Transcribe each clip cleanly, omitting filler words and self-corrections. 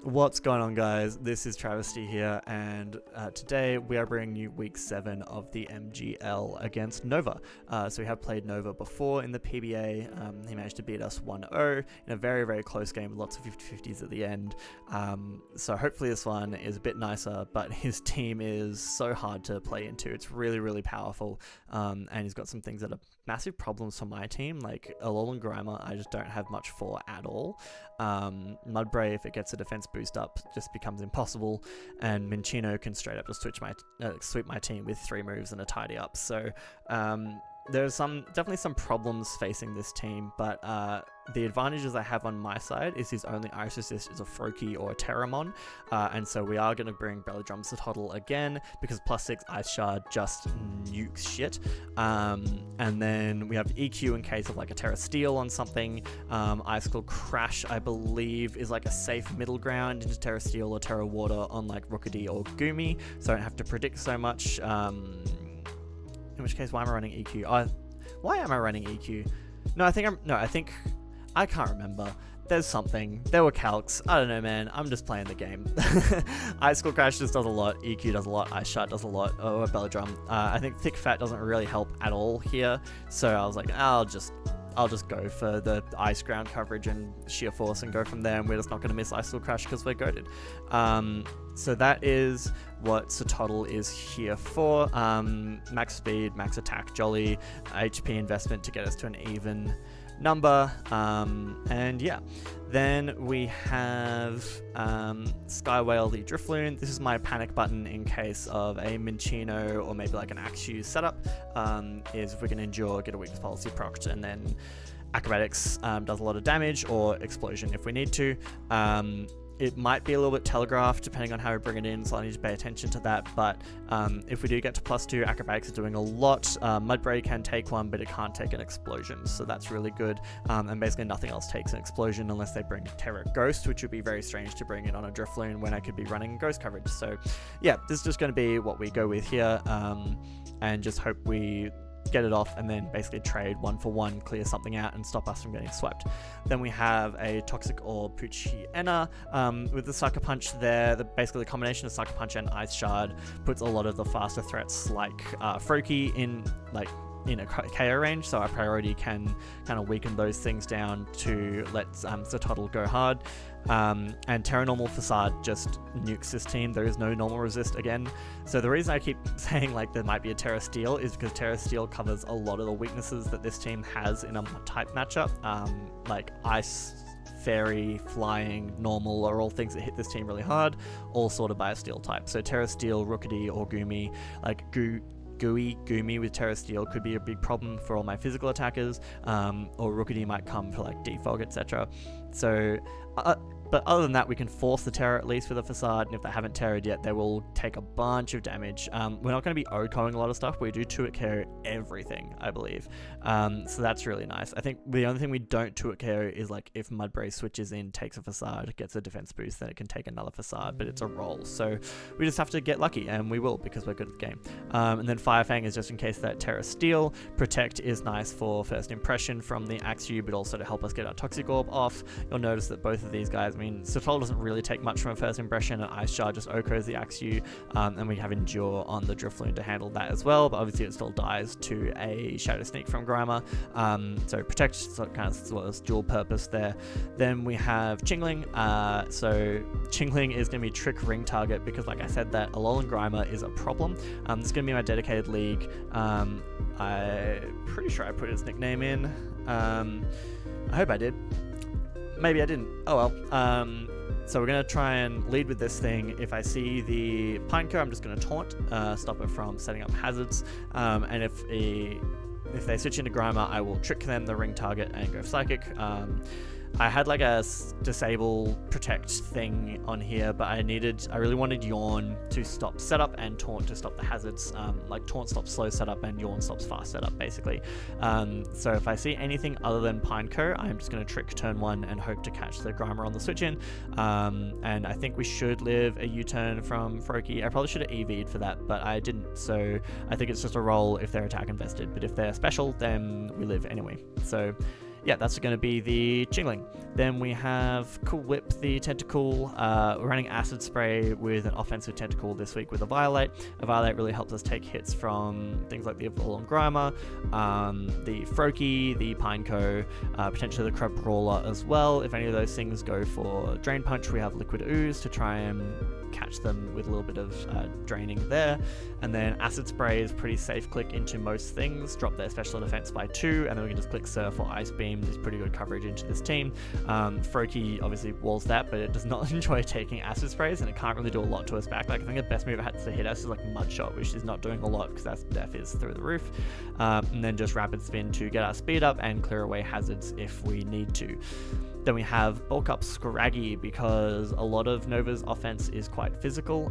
What's going on, guys? This is Travesty here, and today we are bringing you week 7 of the MGL against Nova. So we have played Nova before in the PBA. He managed to beat us 1-0 in a very, very close game with lots of 50-50s at the end. So hopefully this one is a bit nicer, but his team is so hard to play into. It's really, really powerful, and he's got some things that are massive problems for my team, like Elfowls and Grimer I just don't have much for at all. Mudbray, if it gets a defense boost up, just becomes impossible, and Minchino can straight up just sweep my team with 3 moves and a tidy up. So there's definitely some problems facing this team, but the advantages I have on my side is his only ice resist is a Froakie or a Terramon, and so we are going to bring Belladrum Cetoddle again, because +6 Ice Shard just nukes shit. And then we have EQ in case of like a Terra Steel on something. Icicle Crash, I believe, is like a safe middle ground into Terra Steel or Terra Water on like Rookity or Goomy, so I don't have to predict so much. In which case, why am I running EQ? Why am I running EQ? I can't remember. There's something. There were calcs. I don't know, man. I'm just playing the game. Icicle Crash just does a lot. EQ does a lot. Ice Shard does a lot. Oh, Belladrum. I think Thick Fat doesn't really help at all here. So I was like, I'll just go for the ice ground coverage and sheer force and go from there, and we're just not going to miss Icicle Crash because we're goated. So that is what Cetoddle is here for. Max speed, max attack, jolly, HP investment to get us to an even number, and yeah. Then we have Skywhale the Drifloon. This is my panic button in case of a Minchino or maybe like an Axew setup, is if we can endure, get a weakness policy procced, and then Acrobatics does a lot of damage, or Explosion if we need to. It might be a little bit telegraphed depending on how we bring it in, so I need to pay attention to that. But if we do get to +2, Acrobatics is doing a lot. Mudbray can take one, but it can't take an Explosion, so that's really good. And basically nothing else takes an Explosion unless they bring Terra Ghost, which would be very strange to bring it on a Drifloon when I could be running Ghost coverage. So yeah, this is just going to be what we go with here, and just hope we get it off and then basically trade 1-for-1, clear something out and stop us from getting swept. Then we have a Toxic Orb Poochyena with the Sucker Punch there. Basically the combination of Sucker Punch and Ice Shard puts a lot of the faster threats like Froakie in a KO range, so our priority can kind of weaken those things down to let Cetoddle go hard. And Terra Normal Facade just nukes this team. There is no normal resist again. So the reason I keep saying like there might be a Terra Steel is because Terra Steel covers a lot of the weaknesses that this team has in a type matchup, like Ice, Fairy, Flying, Normal are all things that hit this team really hard, all sorted by a Steel type. So Terra Steel, Rookity, or Goomy, like Goomy with Terra Steel could be a big problem for all my physical attackers, or Rookity might come for like Defog, etc. So but other than that, we can force the Terra at least with a Facade, and if they haven't Terra'd yet, they will take a bunch of damage. We're not going to be OHKOing a lot of stuff, but we do 2-hit KO everything, I believe. So that's really nice. I think the only thing we don't 2-hit KO is like if Mudbray switches in, takes a Facade, gets a defense boost, then it can take another Facade, but it's a roll. So we just have to get lucky, and we will, because we're good at the game. And then Firefang is just in case that Terra Steel. Protect is nice for first impression from the Axew, but also to help us get our Toxic Orb off. You'll notice that both of these guys, I mean, Cetoddle doesn't really take much from a first impression, and Ice Shard just OHKOs the Axew, and we have Endure on the Drifloon to handle that as well, but obviously it still dies to a Shadow Sneak from Grimer. So Protect, so kind of dual purpose there. Then we have Chingling. So Chingling is going to be trick ring target, because like I said, that Elfowls and Grimer is a problem. This is going to be my dedicated league. I'm pretty sure I put his nickname in. I hope I did. Maybe I didn't. Oh well. So we're going to try and lead with this thing. If I see the Pineco, I'm just going to taunt, stop it from setting up hazards. And if they switch into Grimer, I will trick them, the ring target, and go Psychic. I had like a disable protect thing on here, but I really wanted Yawn to stop setup and Taunt to stop the hazards. Like Taunt stops slow setup and Yawn stops fast setup, basically. So if I see anything other than Pineco, I'm just going to trick turn 1 and hope to catch the Grimer on the switch in. And I think we should live a U-turn from Froakie. I probably should have EV'd for that, but I didn't. So I think it's just a roll if they're attack invested, but if they're special, then we live anyway. So yeah, that's going to be the Chingling. Then we have Cool Whip, the Tentacle. We're running Acid Spray with an offensive Tentacle this week with a Violate. A Violate really helps us take hits from things like the Elfowls and Grimer, the Froakie, the Pineco, potentially the Crep Brawler as well. If any of those things go for Drain Punch, we have Liquid Ooze to try and catch them with a little bit of draining there. And then Acid Spray is pretty safe click into most things, drop their special defense by 2, and then we can just click Surf or Ice Beam. There's pretty good coverage into this team. Froakie obviously walls that, but it does not enjoy taking Acid Sprays, and it can't really do a lot to us back. Like, I think the best move it had to hit us is like Mud Shot, which is not doing a lot because that's def is through the roof. And then just Rapid Spin to get our speed up and clear away hazards if we need to. Then we have Bulk Up Scraggy, because a lot of Nova's offense is quite physical.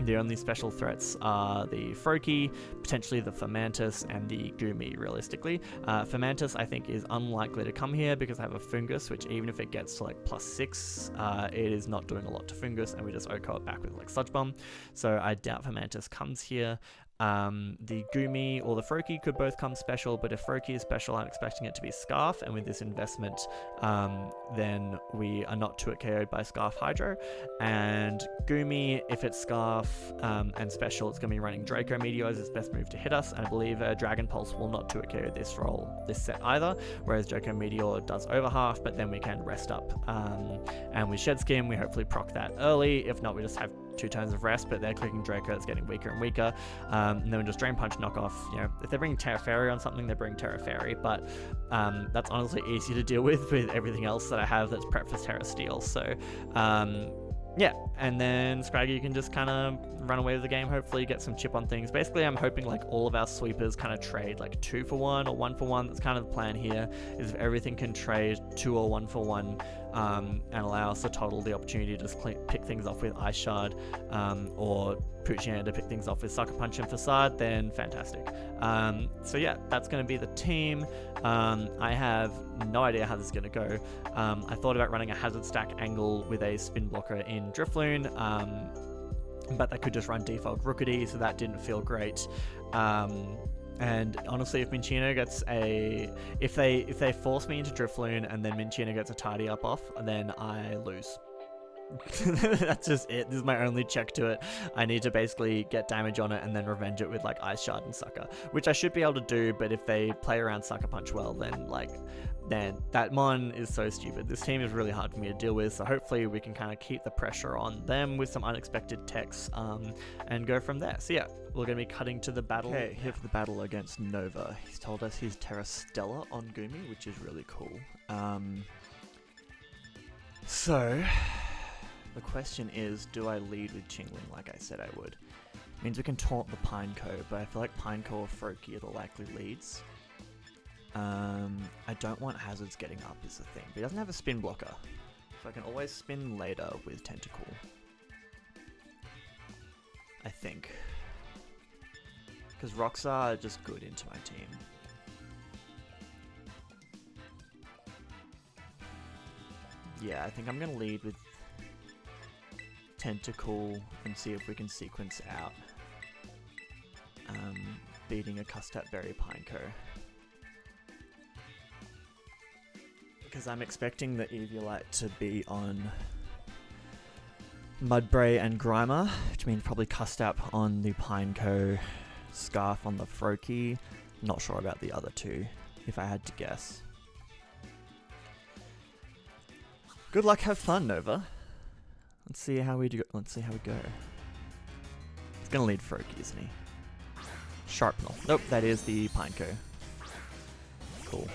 The only special threats are the Froakie, potentially the Fermantis, and the Goomy, realistically. Fermantis, I think, is unlikely to come here because I have a Fungus, which even if it gets to like +6, it is not doing a lot to Fungus, and we just OHKO it back with like Sludge Bomb. So I doubt Fermantis comes here. The Goomy or the Froakie could both come special, but if Froakie is special, I'm expecting it to be Scarf, and with this investment, then we are not too KO'd by Scarf Hydro. And Goomy, if it's Scarf and special, it's going to be running Draco Meteor as its best move to hit us, and I believe Dragon Pulse will not 2-KO this set either, whereas Draco Meteor does over half, but then we can rest up. And with Shed Skim, we hopefully proc that early. If not, we just have 2 turns of rest, but they're clicking Draco, it's getting weaker and weaker. And then we just Drain Punch, knock off. You know, if they're bringing Terra Fairy on something, they bring Terra Fairy, but that's honestly easy to deal with everything else that I have that's prep for Terra Steel. So yeah, and then Scraggy can just kind of run away with the game, hopefully get some chip on things. Basically, I'm hoping like all of our sweepers kind of trade like 2 for 1 or 1 for 1. That's kind of the plan here, is if everything can trade 2 or 1 for 1 and allow Cetoddle the opportunity to just pick things off with Ice Shard or Poochyena to pick things off with Sucker Punch and Facade, then fantastic. So yeah, that's going to be the team. I have no idea how this is going to go. I thought about running a Hazard Stack angle with a Spin Blocker in Drifloon, but that could just run default Rookity, so that didn't feel great. And honestly, if Minccino gets if they force me into Drifloon and then Minccino gets a Tidy Up off, then I lose. That's just it. This is my only check to it. I need to basically get damage on it and then revenge it with like Ice Shard and Sucker, which I should be able to do, but if they play around Sucker Punch well, then that Mon is so stupid. This team is really hard for me to deal with, so hopefully we can kind of keep the pressure on them with some unexpected techs and go from there. So yeah, we're going to be cutting to the battle. Okay, here for the battle against Nova. He's told us he's Terra Stella on Goomy, which is really cool. So the question is, do I lead with Chingling like I said I would? Means we can taunt the Pineco, but I feel like Pineco or Froakie are the likely leads. I don't want hazards getting up is the thing, but he doesn't have a spin blocker, so I can always spin later with Tentacle, I think, because rocks are just good into my team. Yeah, I think I'm going to lead with Tentacle and see if we can sequence out beating a Custap Berry Pineco. Because I'm expecting the Eviolite to be on Mudbray and Grimer, which means probably Custap on the Pineco, Scarf on the Froakie. Not sure about the other two, if I had to guess. Good luck, have fun, Nova. Let's see how we do. Let's see how we go. It's gonna lead Froakie, isn't he? Sharpnel. Nope, that is the Pineco. Cool.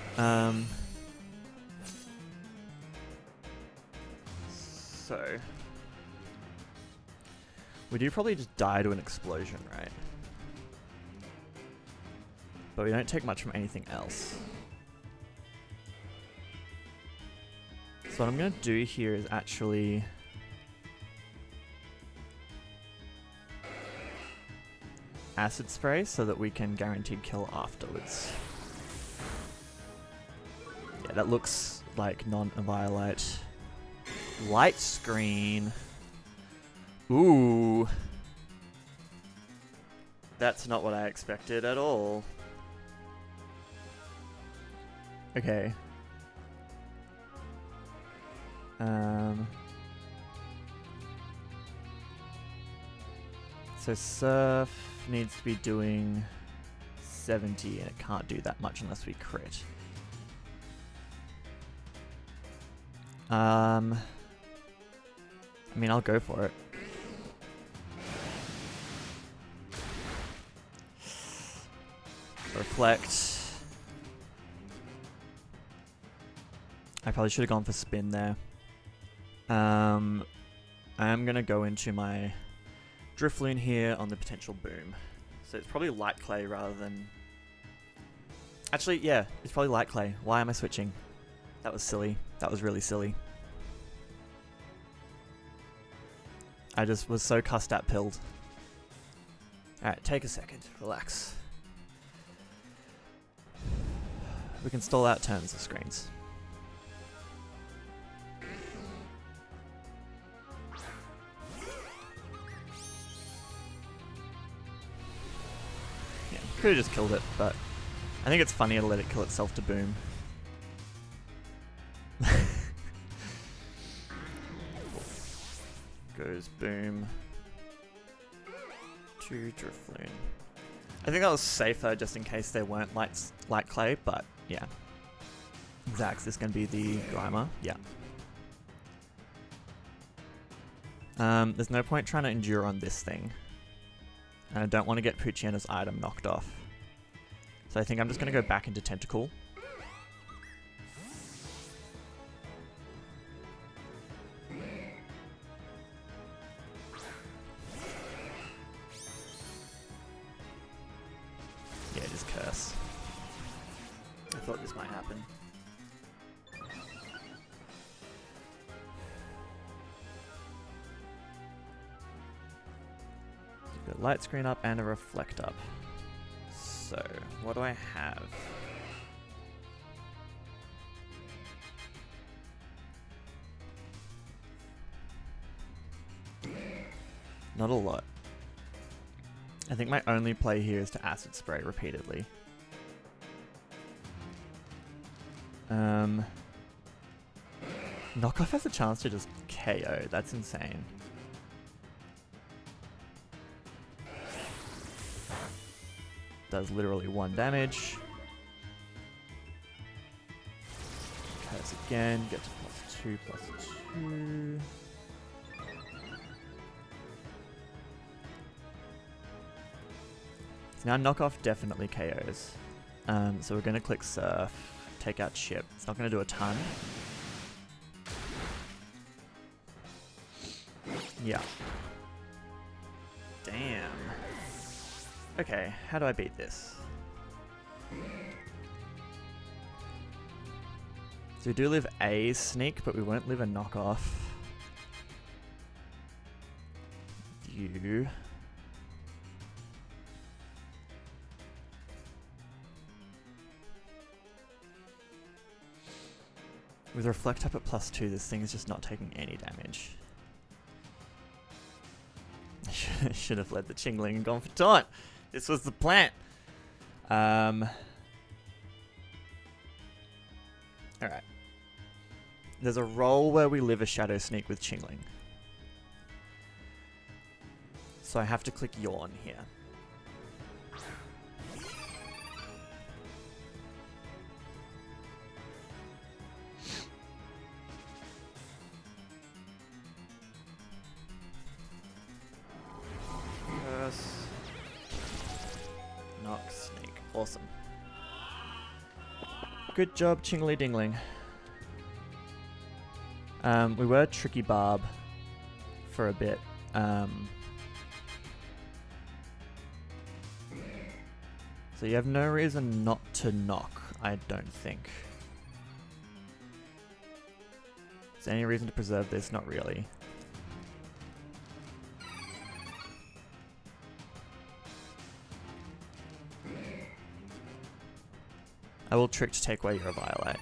So we do probably just die to an explosion, right? But we don't take much from anything else. So what I'm going to do here is actually Acid Spray so that we can guaranteed kill afterwards. Yeah, that looks like non-Violite. Light Screen. Ooh. That's not what I expected at all. Okay. So Surf needs to be doing 70, and it can't do that much unless we crit. I mean, I'll go for it. Reflect. I probably should have gone for spin there. I am going to go into my Drifloon here on the potential boom. So it's probably light clay rather than... Actually, yeah, it's probably light clay. Why am I switching? That was silly. That was really silly. I just was so cussed at pilled. Alright, take a second. Relax. We can stall out turns of screens. Yeah, could have just killed it, but I think it's funnier to let it kill itself to boom. Goes boom to Drifloon. I think that was safer just in case there weren't light clay, but yeah. Zach's is going to be the Grimer. Yeah. There's no point trying to endure on this thing. And I don't want to get Poochyeno's item knocked off. So I think I'm just going to go back into Tentacle. Yeah, just Curse. I thought this might happen. Got light screen up and a reflect up. So, what do I have? Not a lot. I think my only play here is to Acid Spray repeatedly. Knockoff has a chance to just KO. That's insane. Does literally 1 damage. Curse again. Get to +2/+2. Now Knockoff definitely KOs. So we're going to click Surf, take out Chip. It's not going to do a ton. Yeah. Damn. Okay, how do I beat this? So we do live a Sneak, but we won't live a Knockoff. You... With Reflect up at +2, this thing is just not taking any damage. I should have led the Chingling and gone for Taunt. This was the plan. Alright. There's a roll where we live a Shadow Sneak with Chingling. So I have to click Yawn here. Knock Snake. Awesome. Good job, Chingly Dingling. We were Tricky Barb for a bit. So you have no reason not to knock, I don't think. Is there any reason to preserve this? Not really. I will trick to take away your Violet.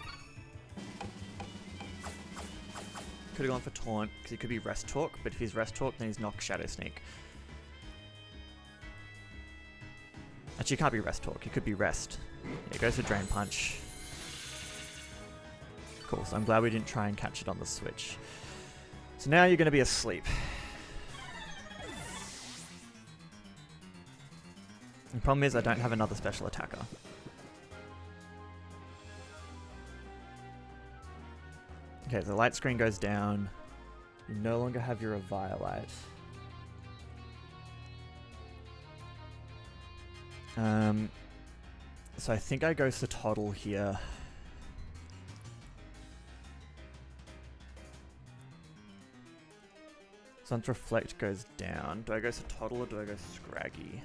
Could have gone for Taunt, because he could be Rest Talk, but if he's Rest Talk, then he's Knock Shadow Sneak. Actually, he can't be Rest Talk, he could be Rest. Yeah, he goes for Drain Punch. Cool, so I'm glad we didn't try and catch it on the switch. So now you're going to be asleep. The problem is I don't have another special attacker. Okay, the light screen goes down. You no longer have your Eviolite. So I think I go Cetoddle here. So once Reflect goes down, do I go Cetoddle or do I go Scraggy?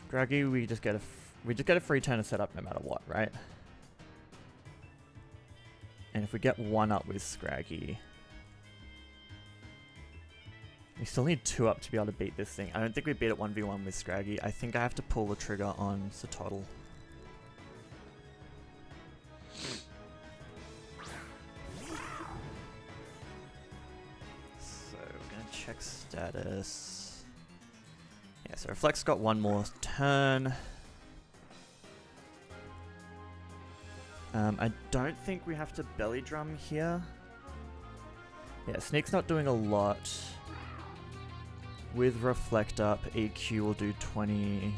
Scraggy, we just get a free turn to set up no matter what, right? And if we get 1 up with Scraggy, we still need 2 up to be able to beat this thing. I don't think we beat it 1v1 with Scraggy. I think I have to pull the trigger on Cetoddle. So we're gonna check status. Yeah, so Reflect's got 1 more turn. I don't think we have to belly drum here. Yeah, Sneak's not doing a lot. With Reflect up, EQ will do 20.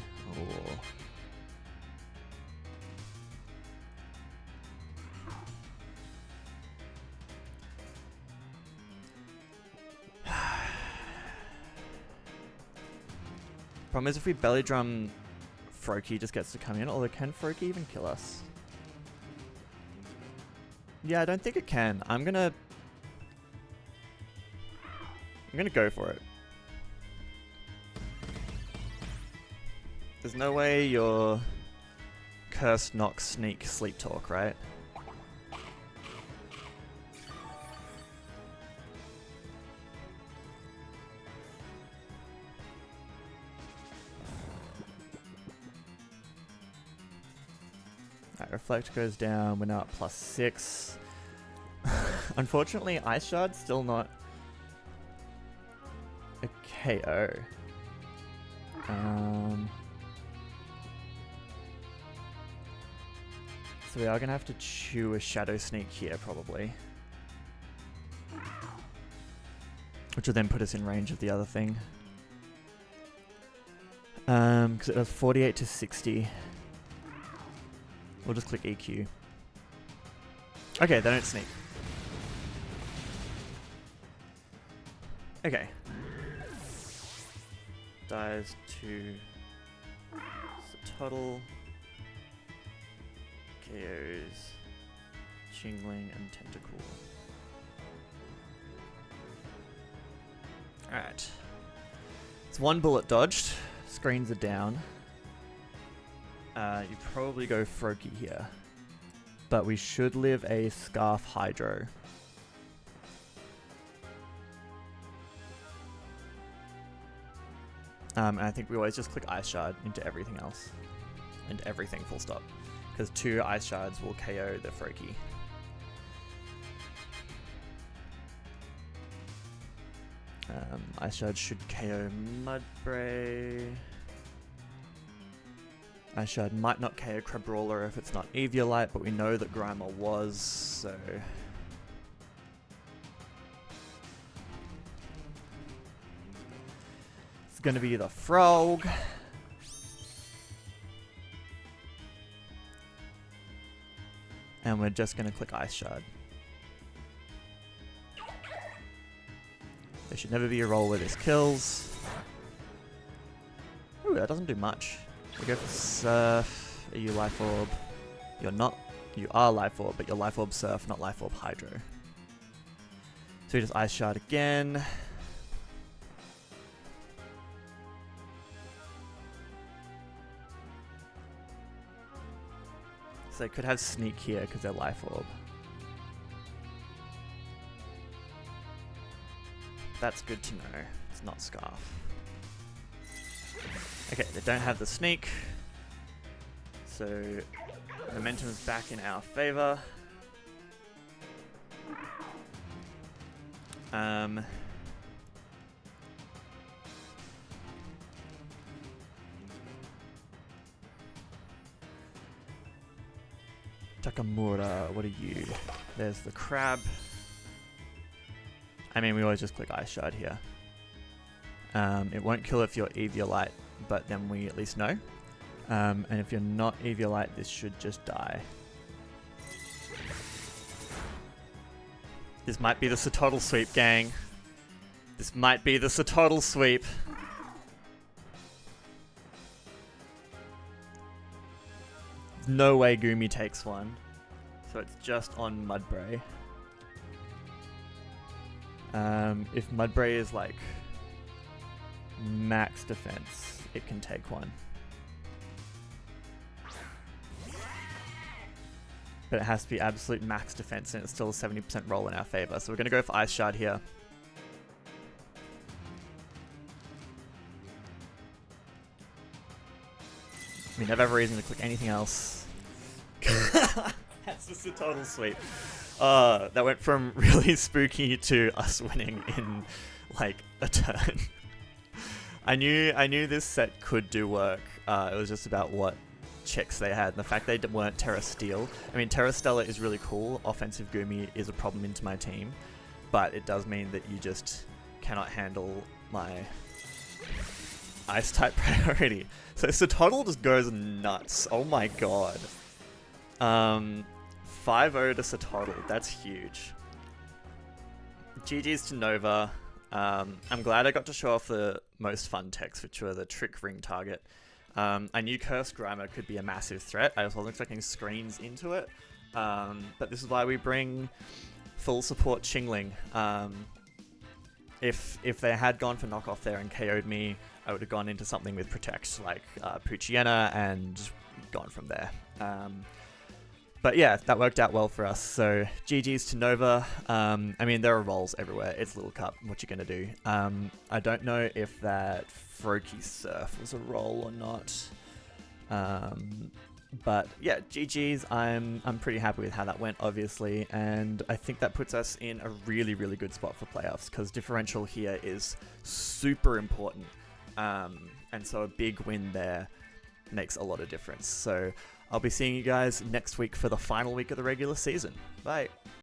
Problem is if we belly drum, Froakie just gets to come in, although can Froakie even kill us? Yeah, I don't think it can. I'm gonna go for it. There's no way you're Curse, Knock, Sneak, Sleep Talk, right? Alright, Reflect goes down, we're now at +6. Unfortunately, Ice Shard's still not a KO. So we are going to have to chew a Shadow Sneak here, probably. Which will then put us in range of the other thing. Because it does 48 to 60. We'll just click EQ. Okay, they don't sneak. Okay. Dies to Cetoddle. KOs Chingling and Tentacool. Alright. It's 1 bullet dodged. Screens are down. You probably go Froakie here. But we should live a Scarf Hydro. And I think we always just click Ice Shard into everything else. And everything full stop. Because 2 Ice Shards will KO the Froakie. Ice Shard should KO Mudbray. Ice Shard might not KO Crabrawler if it's not Eviolite, but we know that Grimer was, so... It's gonna be the Frog. And we're just gonna click Ice Shard. There should never be a roll where this kills. Ooh, that doesn't do much. We go for Surf. Are you Life Orb? You're not. You are Life Orb, but you're Life Orb Surf, not Life Orb Hydro. So we just Ice Shard again. So they could have Sneak here because they're Life Orb. That's good to know. It's not Scarf. Okay, they don't have the Sneak. So momentum is back in our favor. Takamura, what are you? There's the crab. I mean, we always just click Ice Shard here. It won't kill if you're Eviolite, but then we at least know. And if you're not Eviolite, this should just die. This might be the Cetoddle sweep, gang. This might be the Cetoddle sweep. No way Goomy takes one. So it's just on Mudbray. If Mudbray is like max defense, it can take one. But it has to be absolute max defense, and it's still a 70% roll in our favor. So we're going to go for Ice Shard here. We never have a reason to click anything else. That's the Cetoddle sweep. That went from really spooky to us winning in like a turn. I knew this set could do work. It was just about what checks they had, and the fact they weren't Terra Steel. I mean, Terra Stella is really cool. Offensive Goomy is a problem into my team, but it does mean that you just cannot handle my Ice type priority. So Cetoddle just goes nuts. Oh my god. 5-0 to Cetoddle. That's huge. GG's to Nova. I'm glad I got to show off the most fun techs, which were the Trick Ring Target. I knew Cursed Grimer could be a massive threat. I wasn't expecting screens into it. But this is why we bring full support Chingling. If they had gone for knockoff there and KO'd me, I would have gone into something with Protect, like Poochyena, and gone from there. But yeah, that worked out well for us. So GG's to Nova. I mean, there are rolls everywhere. It's Little Cup. What you gonna do? I don't know if that Froakie Surf was a roll or not. But yeah, GG's. I'm pretty happy with how that went, obviously, and I think that puts us in a really, really good spot for playoffs, because differential here is super important. And so a big win there makes a lot of difference. So I'll be seeing you guys next week for the final week of the regular season. Bye.